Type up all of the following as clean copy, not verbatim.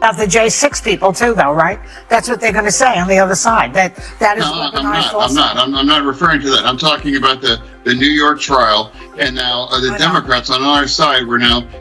About the J6 people too, though, right? That's what they're going to say on the other side. That is no, I'm not referring to that. I'm talking about the New York trial. And now the Democrats on our side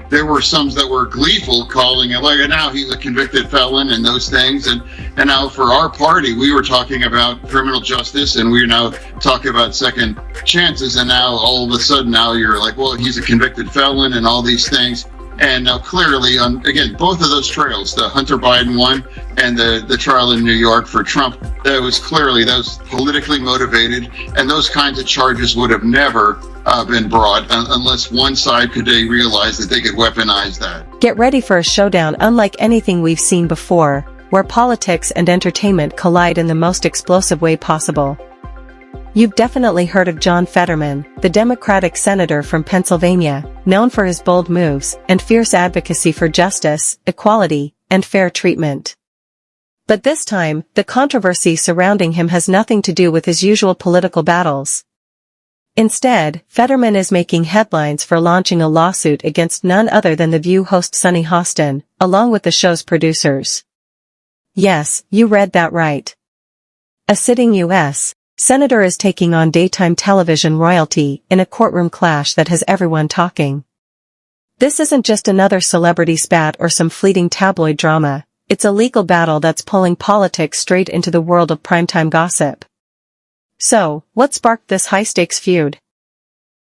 there were some that were gleeful, calling it like, now he's a convicted felon and those things. And now for our party, we were talking about criminal justice, and we're now talking about second chances. And now all of a sudden now you're like, well, he's a convicted felon and all these things. And now clearly, again, both of those trails, the Hunter Biden one and the trial in New York for Trump, that was politically motivated, and those kinds of charges would have never been brought unless one side could realize that they could weaponize that. Get ready for a showdown unlike anything we've seen before, where politics and entertainment collide in the most explosive way possible. You've definitely heard of John Fetterman, the Democratic senator from Pennsylvania, known for his bold moves and fierce advocacy for justice, equality, and fair treatment. But this time, the controversy surrounding him has nothing to do with his usual political battles. Instead, Fetterman is making headlines for launching a lawsuit against none other than The View host Sunny Hostin, along with the show's producers. Yes, you read that right. A sitting U.S. senator is taking on daytime television royalty in a courtroom clash that has everyone talking. This isn't just another celebrity spat or some fleeting tabloid drama, it's a legal battle that's pulling politics straight into the world of primetime gossip. So, what sparked this high-stakes feud?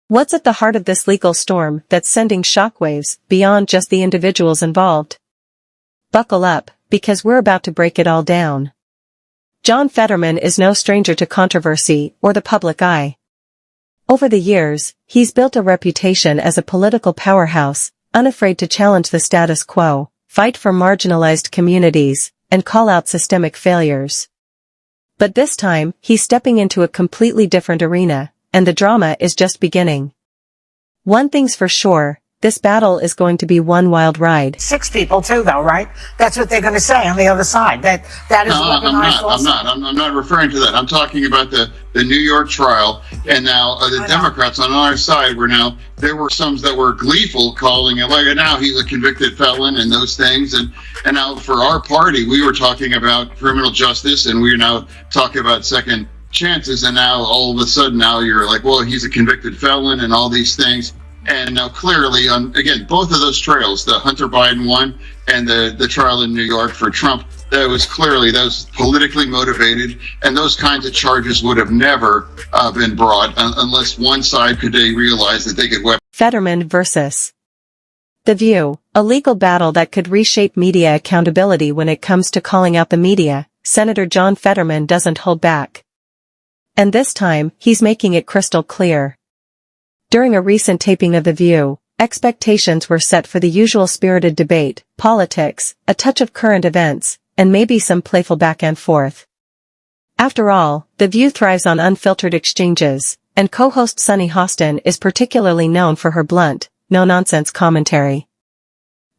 What's at the heart of this legal storm that's sending shockwaves beyond just the individuals involved? Buckle up, because we're about to break it all down. John Fetterman is no stranger to controversy or the public eye. Over the years, he's built a reputation as a political powerhouse, unafraid to challenge the status quo, fight for marginalized communities, and call out systemic failures. But this time, he's stepping into a completely different arena, and the drama is just beginning. One thing's for sure, this battle is going to be one wild ride. 6 people too, though, right? That's what they're going to say on the other side. That is I'm not referring to that. I'm talking about the New York trial. And now the Democrats on our side there were some that were gleeful, calling it like, now he's a convicted felon and those things. And now for our party, we were talking about criminal justice, and we're now talking about second chances. And now all of a sudden now you're like, well, he's a convicted felon and all these things. And now clearly, again, both of those trails, the Hunter Biden one and the trial in New York for Trump, that was politically motivated, and those kinds of charges would have never been brought unless one side could realize that they could weaponize. Fetterman versus The View, a legal battle that could reshape media accountability. When it comes to calling out the media, Senator John Fetterman doesn't hold back. And this time, he's making it crystal clear. During a recent taping of The View, expectations were set for the usual spirited debate, politics, a touch of current events, and maybe some playful back and forth. After all, The View thrives on unfiltered exchanges, and co-host Sunny Hostin is particularly known for her blunt, no-nonsense commentary.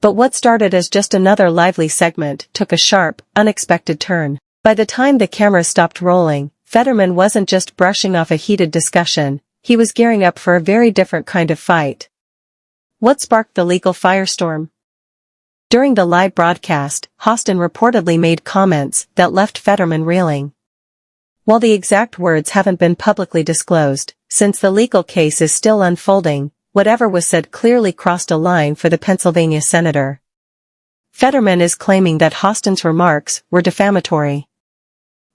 But what started as just another lively segment took a sharp, unexpected turn. By the time the camera stopped rolling, Fetterman wasn't just brushing off a heated discussion, he was gearing up for a very different kind of fight. What sparked the legal firestorm? During the live broadcast, Hostin reportedly made comments that left Fetterman reeling. While the exact words haven't been publicly disclosed, since the legal case is still unfolding, whatever was said clearly crossed a line for the Pennsylvania senator. Fetterman is claiming that Hostin's remarks were defamatory.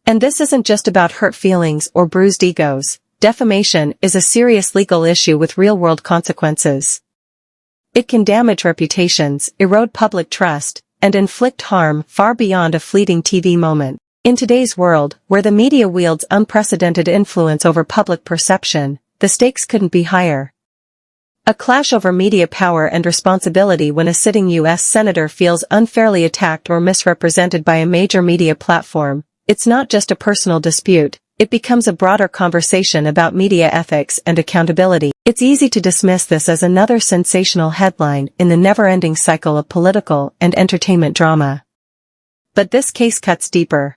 And this isn't just about hurt feelings or bruised egos. Defamation is a serious legal issue with real-world consequences. It can damage reputations, erode public trust, and inflict harm far beyond a fleeting TV moment. In today's world, where the media wields unprecedented influence over public perception, the stakes couldn't be higher. A clash over media power and responsibility. When a sitting U.S. senator feels unfairly attacked or misrepresented by a major media platform, it's not just a personal dispute. It becomes a broader conversation about media ethics and accountability. It's easy to dismiss this as another sensational headline in the never-ending cycle of political and entertainment drama. But this case cuts deeper.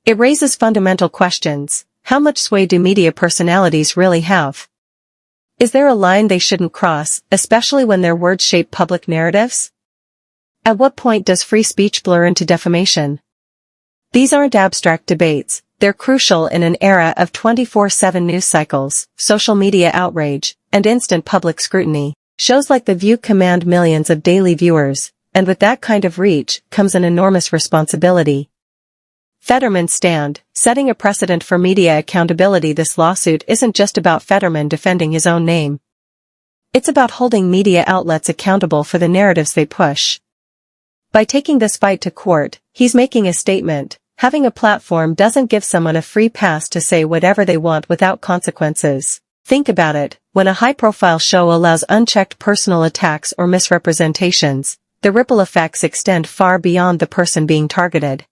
It raises fundamental questions. How much sway do media personalities really have? Is there a line they shouldn't cross, especially when their words shape public narratives? At what point does free speech blur into defamation? These aren't abstract debates, they're crucial in an era of 24/7 news cycles, social media outrage, and instant public scrutiny. Shows like The View command millions of daily viewers, and with that kind of reach comes an enormous responsibility. Fetterman's stand, setting a precedent for media accountability. This lawsuit isn't just about Fetterman defending his own name. It's about holding media outlets accountable for the narratives they push. By taking this fight to court, he's making a statement. Having a platform doesn't give someone a free pass to say whatever they want without consequences. Think about it, when a high-profile show allows unchecked personal attacks or misrepresentations, the ripple effects extend far beyond the person being targeted.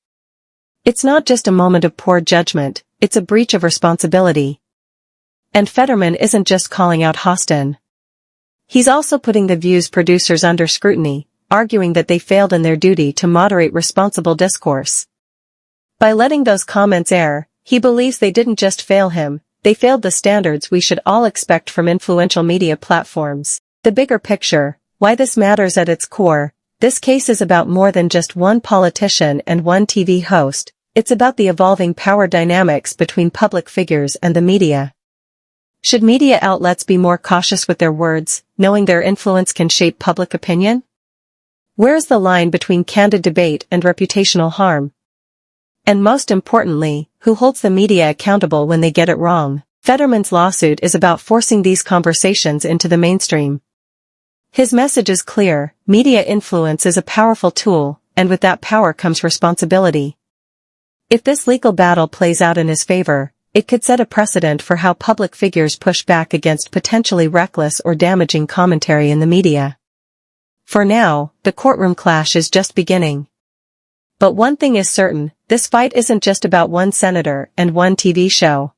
It's not just a moment of poor judgment, it's a breach of responsibility. And Fetterman isn't just calling out Hostin. He's also putting The View's producers under scrutiny, arguing that they failed in their duty to moderate responsible discourse. By letting those comments air, he believes they didn't just fail him, they failed the standards we should all expect from influential media platforms. The bigger picture, why this matters at its core, this case is about more than just one politician and one TV host, it's about the evolving power dynamics between public figures and the media. Should media outlets be more cautious with their words, knowing their influence can shape public opinion? Where is the line between candid debate and reputational harm? And most importantly, who holds the media accountable when they get it wrong? Fetterman's lawsuit is about forcing these conversations into the mainstream. His message is clear, media influence is a powerful tool, and with that power comes responsibility. If this legal battle plays out in his favor, it could set a precedent for how public figures push back against potentially reckless or damaging commentary in the media. For now, the courtroom clash is just beginning. But one thing is certain, this fight isn't just about one senator and one TV show.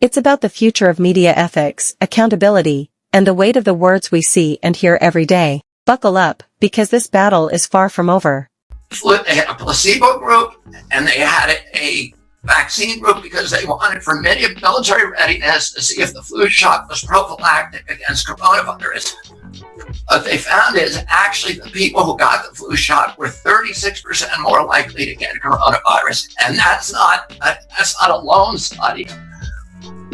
It's about the future of media ethics, accountability, and the weight of the words we see and hear every day. Buckle up, because this battle is far from over. They had a placebo group, and they had a vaccine group because they wanted for military readiness to see if the flu shot was prophylactic against coronavirus. What they found is actually the people who got the flu shot were 36% more likely to get coronavirus, and that's not a lone study.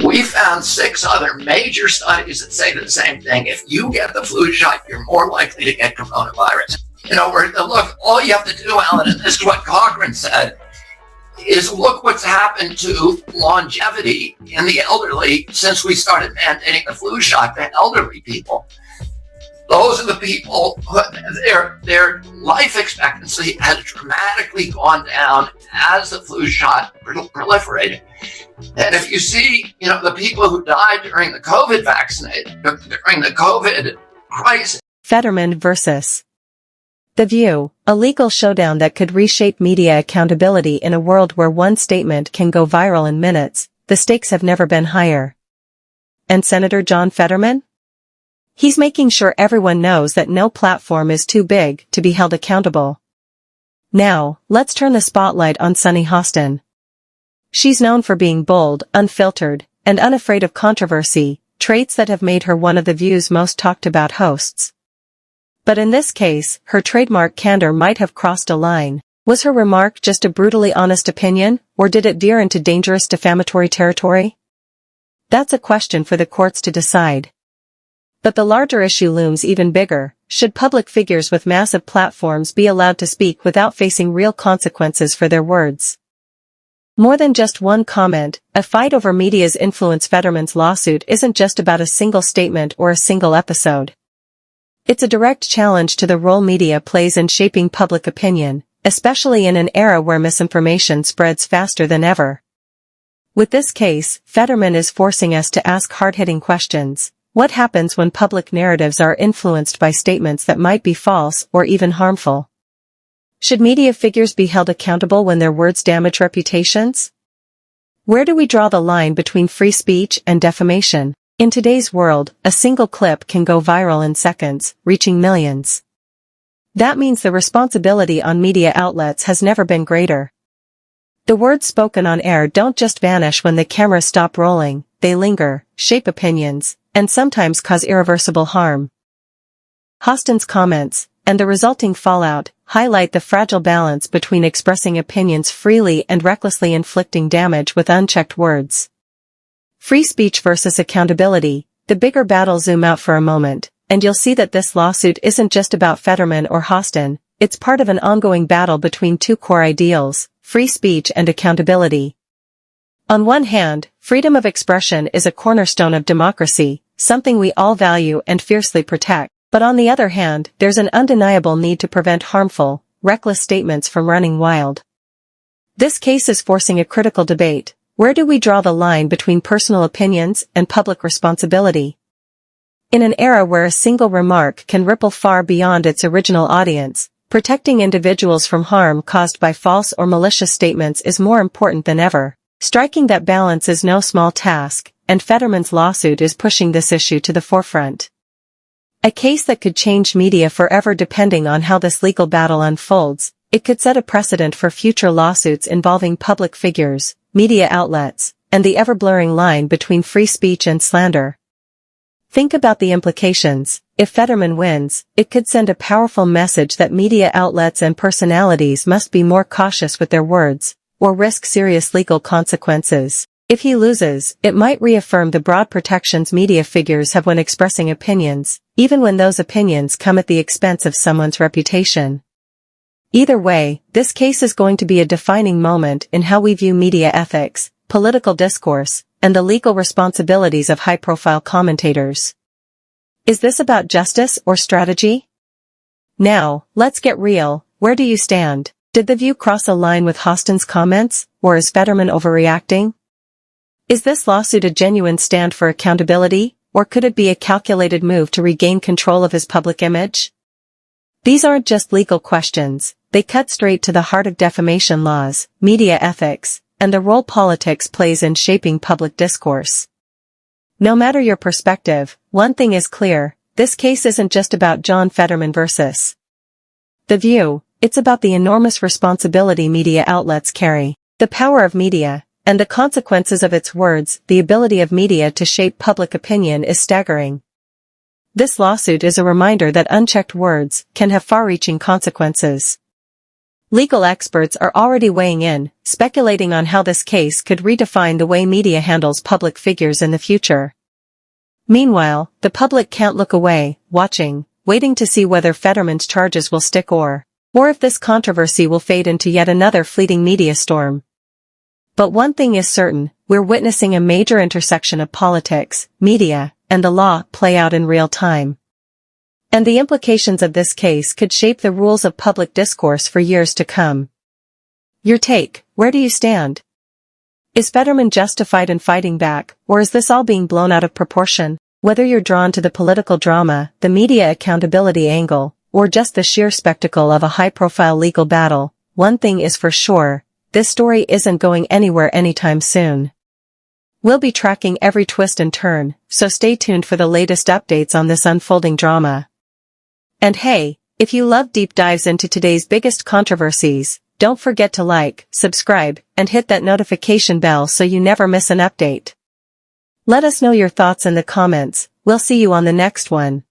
We found 6 other major studies that say the same thing. If you get the flu shot, you're more likely to get coronavirus. Look, all you have to do, Alan, and this is what Cochrane said, is look what's happened to longevity in the elderly since we started mandating the flu shot to elderly people. Those are the people who their life expectancy has dramatically gone down as the flu shot proliferated. And if you see, the people who died during the COVID crisis. Fetterman versus The View, a legal showdown that could reshape media accountability in a world where one statement can go viral in minutes. The stakes have never been higher. And Senator John Fetterman? He's making sure everyone knows that no platform is too big to be held accountable. Now, let's turn the spotlight on Sunny Hostin. She's known for being bold, unfiltered, and unafraid of controversy, traits that have made her one of The View's most talked about hosts. But in this case, her trademark candor might have crossed a line. Was her remark just a brutally honest opinion, or did it veer into dangerous defamatory territory? That's a question for the courts to decide. But the larger issue looms even bigger. Should public figures with massive platforms be allowed to speak without facing real consequences for their words? More than just one comment, a fight over media's influence. Fetterman's lawsuit isn't just about a single statement or a single episode. It's a direct challenge to the role media plays in shaping public opinion, especially in an era where misinformation spreads faster than ever. With this case, Fetterman is forcing us to ask hard-hitting questions. What happens when public narratives are influenced by statements that might be false or even harmful? Should media figures be held accountable when their words damage reputations? Where do we draw the line between free speech and defamation? In today's world, a single clip can go viral in seconds, reaching millions. That means the responsibility on media outlets has never been greater. The words spoken on air don't just vanish when the cameras stop rolling, they linger, shape opinions, and sometimes cause irreversible harm. Hostin's comments, and the resulting fallout highlight the fragile balance between expressing opinions freely and recklessly inflicting damage with unchecked words. Free speech versus accountability. The bigger battle. Zoom out for a moment, and you'll see that this lawsuit isn't just about Fetterman or Hostin, it's part of an ongoing battle between two core ideals, free speech and accountability. On one hand, freedom of expression is a cornerstone of democracy, something we all value and fiercely protect. But on the other hand, there's an undeniable need to prevent harmful, reckless statements from running wild. This case is forcing a critical debate. Where do we draw the line between personal opinions and public responsibility? In an era where a single remark can ripple far beyond its original audience, protecting individuals from harm caused by false or malicious statements is more important than ever. Striking that balance is no small task, and Fetterman's lawsuit is pushing this issue to the forefront. A case that could change media forever depending on how this legal battle unfolds. It could set a precedent for future lawsuits involving public figures, media outlets, and the ever-blurring line between free speech and slander. Think about the implications. If Fetterman wins, it could send a powerful message that media outlets and personalities must be more cautious with their words, or risk serious legal consequences. If he loses, it might reaffirm the broad protections media figures have when expressing opinions, even when those opinions come at the expense of someone's reputation. Either way, this case is going to be a defining moment in how we view media ethics, political discourse, and the legal responsibilities of high-profile commentators. Is this about justice or strategy? Now, let's get real. Where do you stand? Did The View cross a line with Hostin's comments, or is Fetterman overreacting? Is this lawsuit a genuine stand for accountability, or could it be a calculated move to regain control of his public image? These aren't just legal questions, they cut straight to the heart of defamation laws, media ethics, and the role politics plays in shaping public discourse. No matter your perspective, one thing is clear, this case isn't just about John Fetterman versus The View, it's about the enormous responsibility media outlets carry, the power of media, and the consequences of its words. The ability of media to shape public opinion is staggering. This lawsuit is a reminder that unchecked words can have far-reaching consequences. Legal experts are already weighing in, speculating on how this case could redefine the way media handles public figures in the future. Meanwhile, the public can't look away, watching, waiting to see whether Fetterman's charges will stick or if this controversy will fade into yet another fleeting media storm. But one thing is certain, we're witnessing a major intersection of politics, media, and the law play out in real time. And the implications of this case could shape the rules of public discourse for years to come. Your take, where do you stand? Is Fetterman justified in fighting back, or is this all being blown out of proportion? Whether you're drawn to the political drama, the media accountability angle, or just the sheer spectacle of a high-profile legal battle, one thing is for sure. This story isn't going anywhere anytime soon. We'll be tracking every twist and turn, so stay tuned for the latest updates on this unfolding drama. And hey, if you love deep dives into today's biggest controversies, don't forget to like, subscribe, and hit that notification bell so you never miss an update. Let us know your thoughts in the comments. We'll see you on the next one.